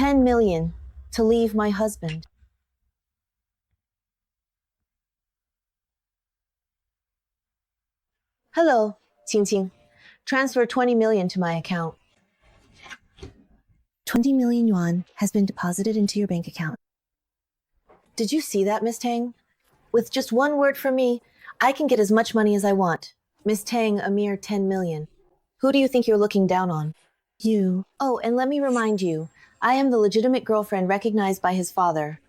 10 million to leave my husband. Hello, Qingqing. Transfer 20 million to my account. 20 million yuan has been deposited into your bank account. Did you see that, Miss Tang? With just one word from me, I can get as much money as I want. Miss Tang, a mere 10 million. Who do you think you're looking down on? You. Oh, and let me remind you, I am the legitimate girlfriend recognized by his father.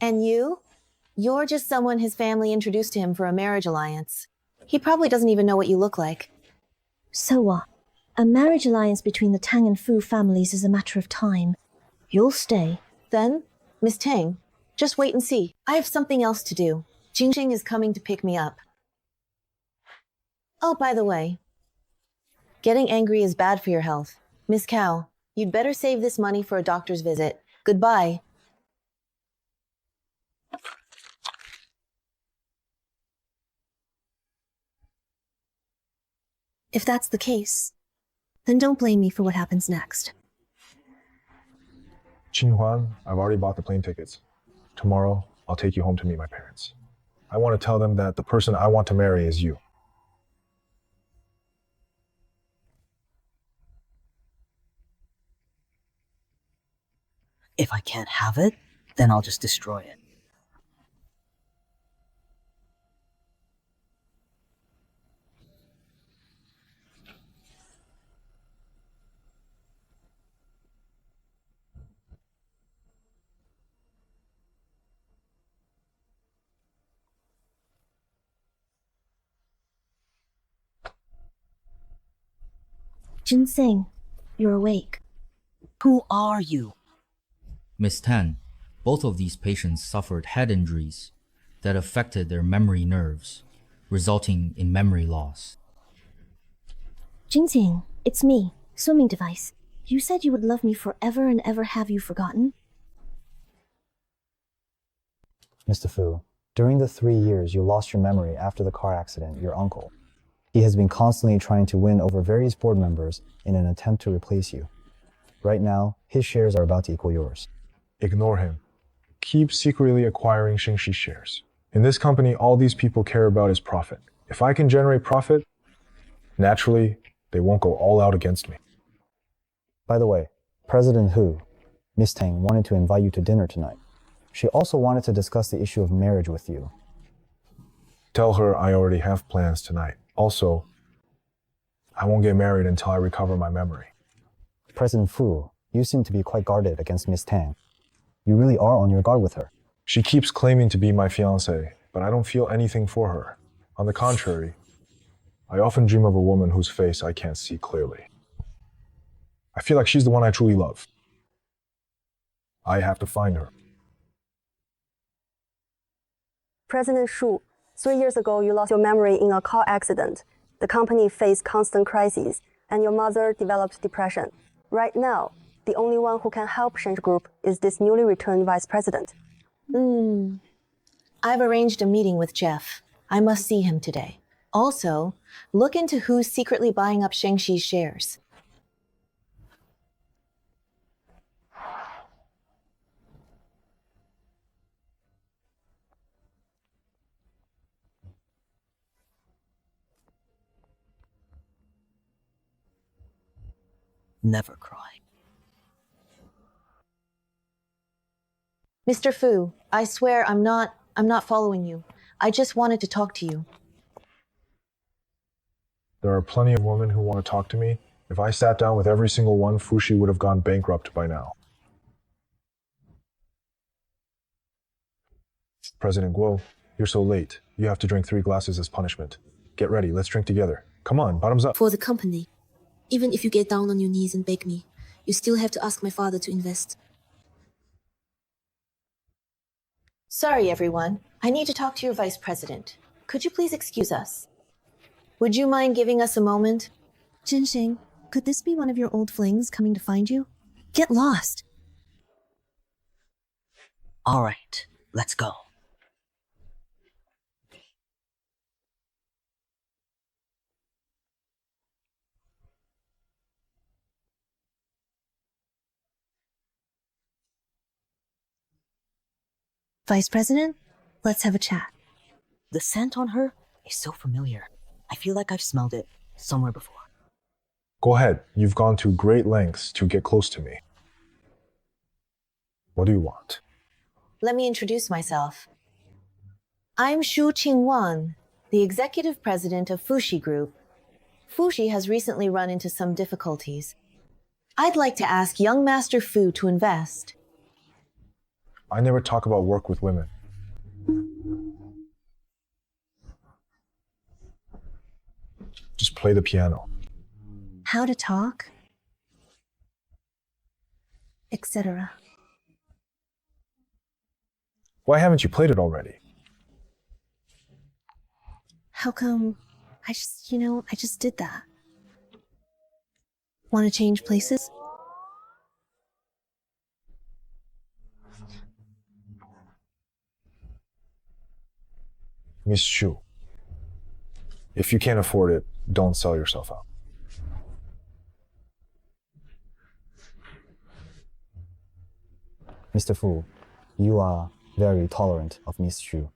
And you? You're just someone his family introduced to him for a marriage alliance. He probably doesn't even know what you look like. So what? A marriage alliance between the Tang and Fu families is a matter of time. You'll stay. Then, Miss Tang, just wait and see. I have something else to do. Jingxing is coming to pick me up. Oh, by the way, getting angry is bad for your health. Miss Cao, you'd better save this money for a doctor's visit. Goodbye. If that's the case, then don't blame me for what happens next. Qinhuan, I've already bought the plane tickets. Tomorrow, I'll take you home to meet my parents. I want to tell them that the person I want to marry is you. If I can't have it, then I'll just destroy it. Ginseng, you're awake. Who are you? Miss Tan, both of these patients suffered head injuries that affected their memory nerves, resulting in memory loss. Ginseng, it's me, swimming device. You said you would love me forever and ever. Have you forgotten? Mr. Fu, during the 3 years you lost your memory after the car accident, your uncle, he has been constantly trying to win over various board members in an attempt to replace you. Right now, his shares are about to equal yours. Ignore him. Keep secretly acquiring Xingxi shares. In this company, all these people care about is profit. If I can generate profit, naturally, they won't go all out against me. By the way, President Hu, Miss Tang wanted to invite you to dinner tonight. She also wanted to discuss the issue of marriage with you. Tell her I already have plans tonight. Also, I won't get married until I recover my memory. President Fu, you seem to be quite guarded against Miss Tang. You really are on your guard with her. She keeps claiming to be my fiancée, but I don't feel anything for her. On the contrary, I often dream of a woman whose face I can't see clearly. I feel like she's the one I truly love. I have to find her. President Shu, 3 years ago you lost your memory in a car accident. The company faced constant crises, and your mother developed depression. Right now, the only one who can help Shenzhen Group is this newly returned vice president. I've arranged a meeting with Jeff. I must see him today. Also, look into who's secretly buying up Shengxi's shares. Never cry. Mr. Fu, I swear I'm not following you. I just wanted to talk to you. There are plenty of women who want to talk to me. If I sat down with every single one, Fushi would have gone bankrupt by now. President Guo, you're so late. You have to drink 3 glasses as punishment. Get ready, let's drink together. Come on, bottoms up. For the company, even if you get down on your knees and beg me, you still have to ask my father to invest. Sorry, everyone. I need to talk to your vice president. Could you please excuse us? Would you mind giving us a moment? Ginseng, could this be one of your old flings coming to find you? Get lost. All right, let's go. Vice President, let's have a chat. The scent on her is so familiar. I feel like I've smelled it somewhere before. Go ahead. You've gone to great lengths to get close to me. What do you want? Let me introduce myself. I'm Shu Qingwan, the executive president of Fuxi Group. Fuxi has recently run into some difficulties. I'd like to ask young Master Fu to invest. I never talk about work with women. Just play the piano. How to talk, etc. Why haven't you played it already? How come I just did that? Want to change places? Miss Shu, if you can't afford it, don't sell yourself out. Mr. Fu, you are very tolerant of Miss Shu.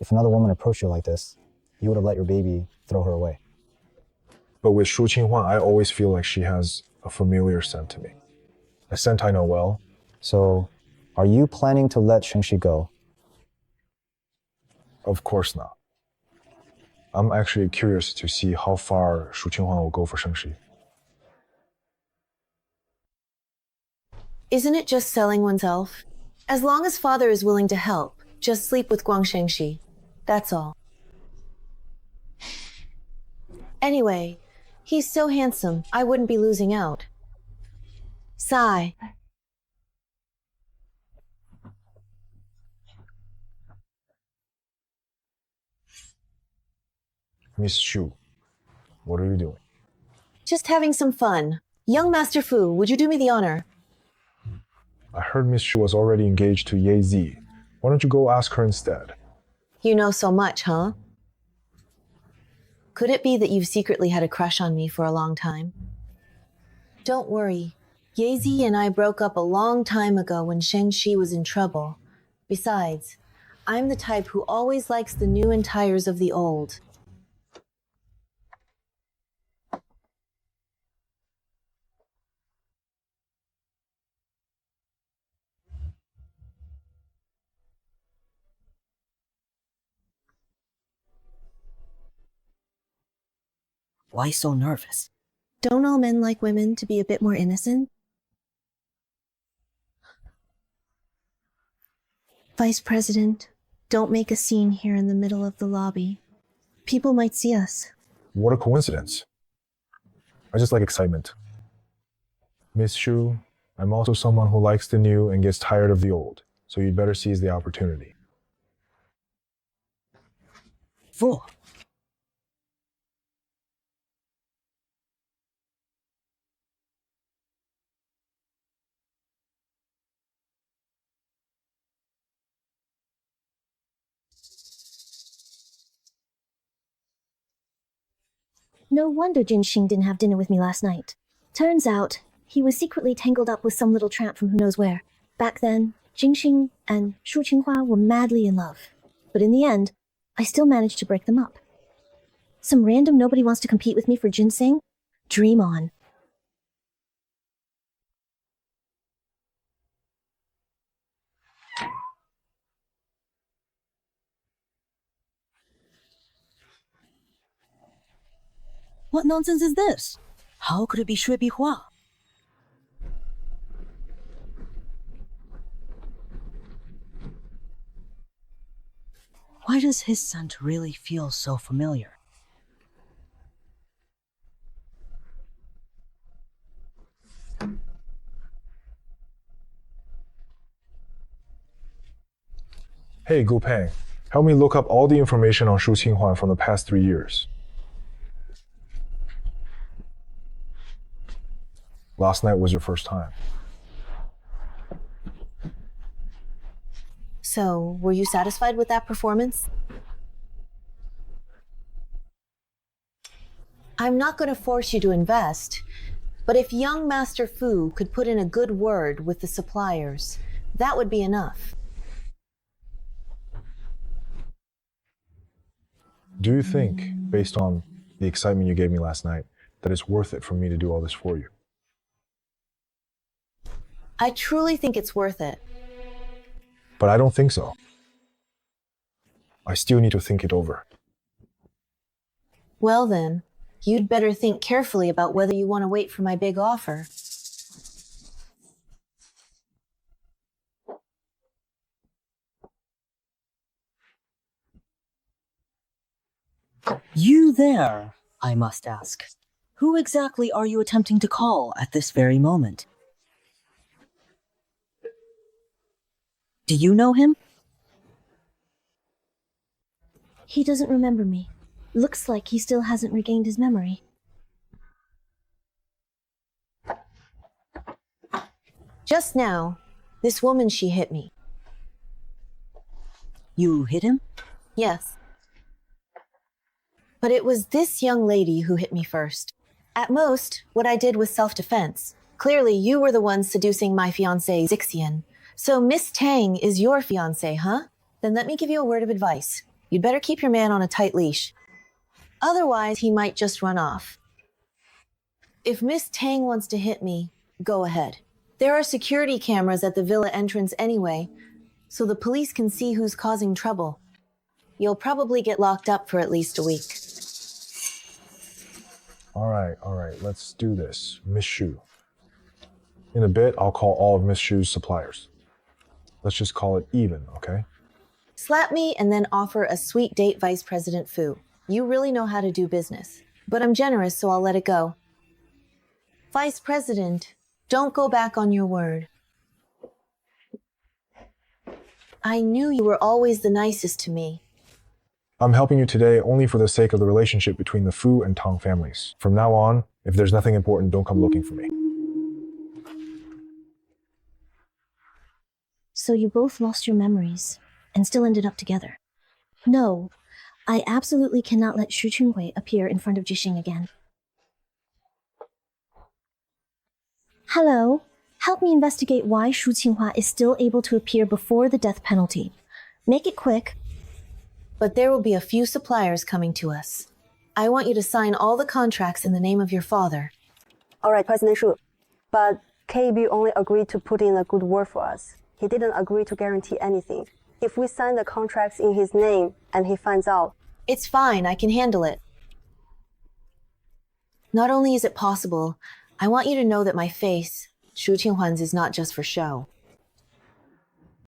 If another woman approached you like this, you would have let your baby throw her away. But with Shu Qinghuan, I always feel like she has a familiar scent to me. A scent I know well. So, are you planning to let Shengxi go? Of course not. I'm actually curious to see how far Shu Qinghuan will go for Shengxi. Isn't it just selling oneself? As long as father is willing to help, just sleep with Guang Shengxi. That's all. Anyway, he's so handsome, I wouldn't be losing out. Sigh. Miss Shu, what are you doing? Just having some fun. Young Master Fu, would you do me the honor? I heard Miss Shu was already engaged to Ye Zi. Why don't you go ask her instead? You know so much, huh? Could it be that you've secretly had a crush on me for a long time? Don't worry. Ye Zi and I broke up a long time ago when Shengxi was in trouble. Besides, I'm the type who always likes the new and tires of the old. Why so nervous? Don't all men like women to be a bit more innocent? Vice President, don't make a scene here in the middle of the lobby. People might see us. What a coincidence. I just like excitement. Miss Shu, I'm also someone who likes the new and gets tired of the old, so you'd better seize the opportunity. Fu, No wonder Jinxing didn't have dinner with me last night. Turns out, he was secretly tangled up with some little tramp from who knows where. Back then, Jinxing and Shu Qinghua were madly in love. But in the end, I still managed to break them up. Some random nobody wants to compete with me for ginseng? Dream on. what nonsense is this? How could it be Shui Bihua? Why does his scent really feel so familiar? Hey, Gu Peng, help me look up all the information on Shu Qinghuan from the past 3 years. Last night was your first time. So, were you satisfied with that performance? I'm not going to force you to invest, but if young Master Fu could put in a good word with the suppliers, that would be enough. Do you think, based on the excitement you gave me last night, that it's worth it for me to do all this for you? I truly think it's worth it. But I don't think so. I still need to think it over. Well then, you'd better think carefully about whether you want to wait for my big offer. You there, I must ask. Who exactly are you attempting to call at this very moment? Do you know him? He doesn't remember me. Looks like he still hasn't regained his memory. Just now, this woman, she hit me. You hit him? Yes. But it was this young lady who hit me first. At most, what I did was self-defense. Clearly, you were the one seducing my fiancé, Zixian. So Miss Tang is your fiancé, huh? Then let me give you a word of advice. You'd better keep your man on a tight leash. Otherwise, he might just run off. If Miss Tang wants to hit me, go ahead. There are security cameras at the villa entrance anyway, so the police can see who's causing trouble. You'll probably get locked up for at least a week. All right, let's do this. Miss Shu. In a bit, I'll call all of Miss Shu's suppliers. Let's just call it even, okay? Slap me and then offer a sweet date, Vice President Fu. You really know how to do business. But I'm generous, so I'll let it go. Vice President, don't go back on your word. I knew you were always the nicest to me. I'm helping you today only for the sake of the relationship between the Fu and Tang families. From now on, if there's nothing important, don't come looking for me. So you both lost your memories and still ended up together. No, I absolutely cannot let Shu Qunhui appear in front of Jixing again. Hello, help me investigate why Shu Qinghua is still able to appear before the death penalty. Make it quick. But there will be a few suppliers coming to us. I want you to sign all the contracts in the name of your father. All right, President Shu. But KB only agreed to put in a good word for us. He didn't agree to guarantee anything. If we sign the contracts in his name and he finds out, It's fine, I can handle it. Not only is it possible, I want you to know that my face, Shu Qinghuan's, is not just for show.